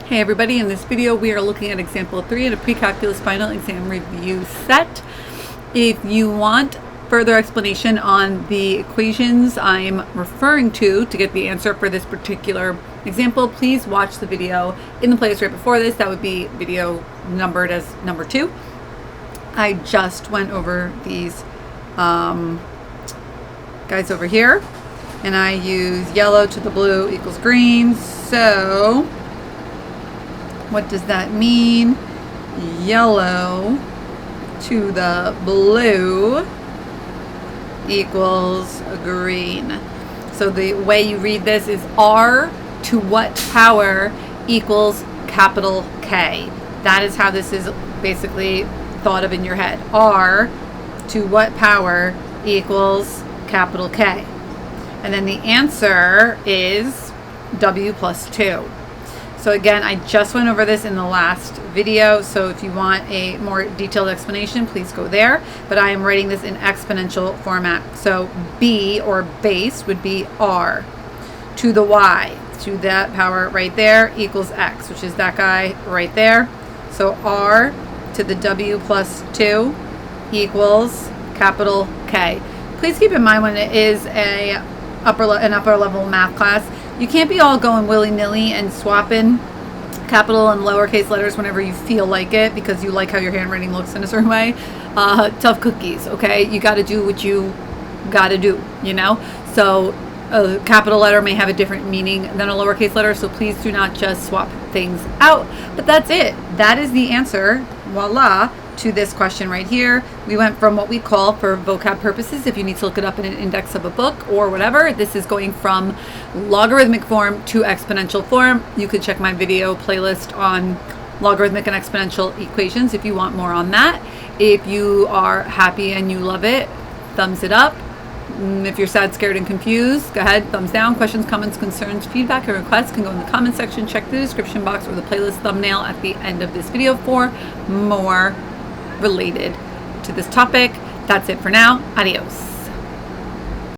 Hey everybody, in this video we are looking at example 3 in a pre-calculus final exam review set. If you want further explanation on the equations I'm referring to get the answer for this particular example, please watch the video in the playlist right before this. That would be video numbered as number 2. I just went over these guys over here, and I use yellow to the blue equals green. So what does that mean? Yellow to the blue equals green. So the way you read this is R to what power equals capital K. That is how this is basically thought of in your head. R to what power equals capital K. And then the answer is W plus 2. So again, I just went over this in the last video, so if you want a more detailed explanation, please go there. But I am writing this in exponential format. So B, or base, would be R to the Y, to that power right there, equals X, which is that guy right there. So R to the W plus 2 equals capital K. Please keep in mind, when it is an upper level math class, you can't be all going willy-nilly and swapping capital and lowercase letters whenever you feel like it because you like how your handwriting looks in a certain way. Tough cookies, okay? You got to do what you got to do, you know? So a capital letter may have a different meaning than a lowercase letter, so please do not just swap things out. But that's it. That is the answer, voila, to this question right here. We went from what we call, for vocab purposes, if you need to look it up in an index of a book or whatever, this is going from logarithmic form to exponential form. You could check my video playlist on logarithmic and exponential equations if you want more on that. If you are happy and you love it, thumbs it up. If you're sad, scared, and confused, go ahead, thumbs down. Questions, comments, concerns, feedback, and requests can go in the comment section. Check the description box or the playlist thumbnail at the end of this video for more related to this topic. That's it for now. Adios.